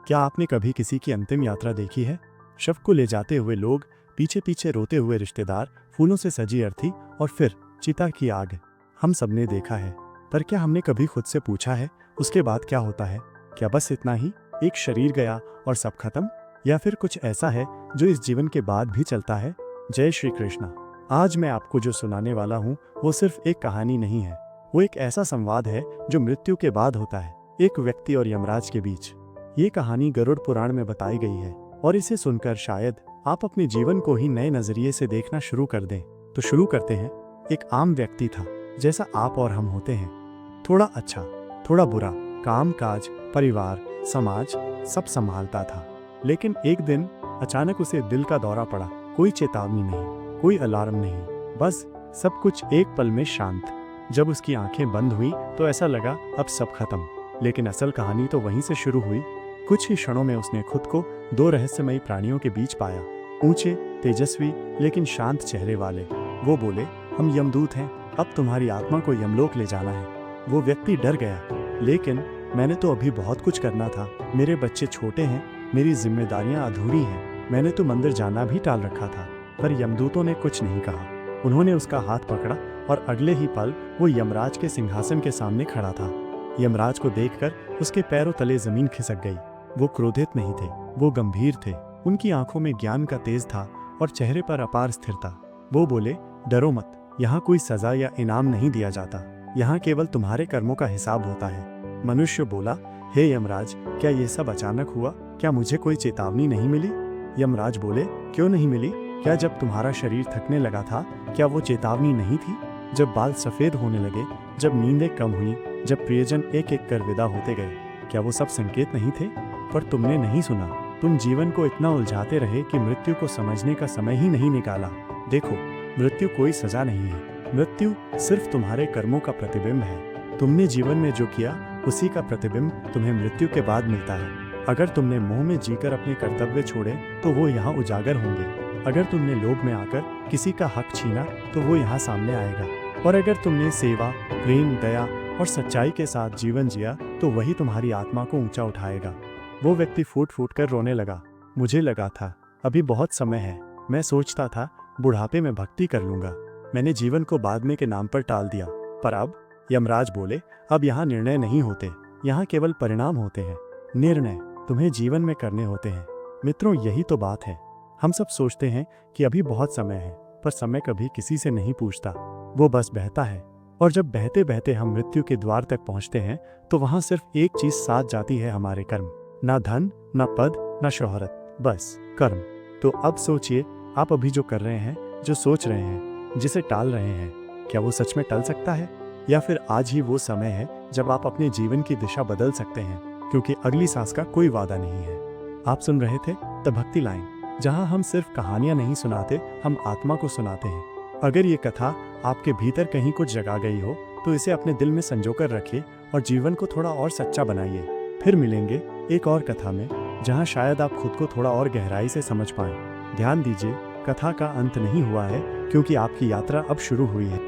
क्या आपने कभी किसी की अंतिम यात्रा देखी है? शव को ले जाते हुए लोग, पीछे पीछे रोते हुए रिश्तेदार, फूलों से सजी अर्थी और फिर चिता की आग। हम सबने देखा है, पर क्या हमने कभी खुद से पूछा है उसके बाद क्या होता है? क्या बस इतना ही, एक शरीर गया और सब खत्म? या फिर कुछ ऐसा है जो इस जीवन के बाद भी चलता है? जय श्री कृष्णा। आज मैं आपको जो सुनाने वाला हूँ वो सिर्फ एक कहानी नहीं है, वो एक ऐसा संवाद है जो मृत्यु के बाद होता है, एक व्यक्ति और यमराज के बीच। ये कहानी गरुड़ पुराण में बताई गई है और इसे सुनकर शायद आप अपने जीवन को ही नए नजरिए से देखना शुरू कर दें। तो शुरू करते हैं। एक आम व्यक्ति था, जैसा आप और हम होते हैं। थोड़ा अच्छा, थोड़ा बुरा, काम काज, परिवार, समाज सब संभालता था। लेकिन एक दिन अचानक उसे दिल का दौरा पड़ा। कोई चेतावनी नहीं, कोई अलार्म नहीं, बस सब कुछ एक पल में शांत। जब उसकी आंखें बंद हुई तो ऐसा लगा अब सब खत्म। लेकिन असल कहानी तो वहीं से शुरू हुई। कुछ ही क्षणों में उसने खुद को दो रहस्यमयी प्राणियों के बीच पाया, ऊंचे, तेजस्वी लेकिन शांत चेहरे वाले। वो बोले, हम यमदूत हैं, अब तुम्हारी आत्मा को यमलोक ले जाना है। वो व्यक्ति डर गया, लेकिन मैंने तो अभी बहुत कुछ करना था। मेरे बच्चे छोटे हैं, मेरी जिम्मेदारियां अधूरी हैं, मैंने तो मंदिर जाना भी टाल रखा था। पर यमदूतों ने कुछ नहीं कहा। उन्होंने उसका हाथ पकड़ा और अगले ही पल वो यमराज के सिंहासन के सामने खड़ा था। यमराज को देखकर उसके पैरों तले जमीन खिसक गई। वो क्रोधित नहीं थे, वो गंभीर थे। उनकी आंखों में ज्ञान का तेज था और चेहरे पर अपार स्थिरता। वो बोले, डरो मत, यहाँ कोई सजा या इनाम नहीं दिया जाता, यहाँ केवल तुम्हारे कर्मों का हिसाब होता है। मनुष्य बोला, हे यमराज, क्या ये सब अचानक हुआ? क्या मुझे कोई चेतावनी नहीं मिली? यमराज बोले, क्यों नहीं मिली? क्या जब तुम्हारा शरीर थकने लगा था, क्या वो चेतावनी नहीं थी? जब बाल सफेद होने लगे, जब नींदें कम हुई, जब प्रियजन एक एक कर विदा होते गए, क्या वो सब संकेत नहीं थे? पर तुमने नहीं सुना। तुम जीवन को इतना उलझाते रहे कि मृत्यु को समझने का समय ही नहीं निकाला। देखो, मृत्यु कोई सजा नहीं है, मृत्यु सिर्फ तुम्हारे कर्मों का प्रतिबिंब है। तुमने जीवन में जो किया उसी का प्रतिबिंब तुम्हें मृत्यु के बाद मिलता है। अगर तुमने मोह में जीकर अपने कर्तव्य छोड़े तो वो यहाँ उजागर होंगे। अगर तुमने लोभ में आकर किसी का हक छीना तो वो यहाँ सामने आएगा। और अगर तुमने सेवा, प्रेम, दया और सच्चाई के साथ जीवन जिया तो वही तुम्हारी आत्मा को ऊंचा उठाएगा। वो व्यक्ति फूट फूट कर रोने लगा। मुझे लगा था अभी बहुत समय है, मैं सोचता था बुढ़ापे में भक्ति कर लूंगा, मैंने जीवन को बाद में के नाम पर टाल दिया। पर अब यमराज बोले, अब यहाँ निर्णय नहीं होते, यहाँ केवल परिणाम होते हैं। निर्णय तुम्हें जीवन में करने होते हैं। मित्रों, यही तो बात है। हम सब सोचते हैं कि अभी बहुत समय है, पर समय कभी किसी से नहीं पूछता, वो बस बहता है। और जब बहते बहते हम मृत्यु के द्वार तक पहुंचते हैं तो वहां सिर्फ एक चीज साथ जाती है, हमारे कर्म। ना धन, ना पद, ना शोहरत, बस कर्म। तो अब सोचिए, आप अभी जो कर रहे हैं, जो सोच रहे हैं, जिसे टाल रहे हैं, क्या वो सच में टल सकता है? या फिर आज ही वो समय है जब आप अपने जीवन की दिशा बदल सकते हैं, क्योंकि अगली सांस का कोई वादा नहीं है। आप सुन रहे थे द भक्ति लाइन, जहां हम सिर्फ कहानियां नहीं सुनाते, हम आत्मा को सुनाते हैं। अगर ये कथा आपके भीतर कहीं कुछ जगा गई हो तो इसे अपने दिल में संजोकर रखिए और जीवन को थोड़ा और सच्चा बनाइए। फिर मिलेंगे एक और कथा में, जहां शायद आप खुद को थोड़ा और गहराई से समझ पाएं। ध्यान दीजिए, कथा का अंत नहीं हुआ है, क्योंकि आपकी यात्रा अब शुरू हुई है।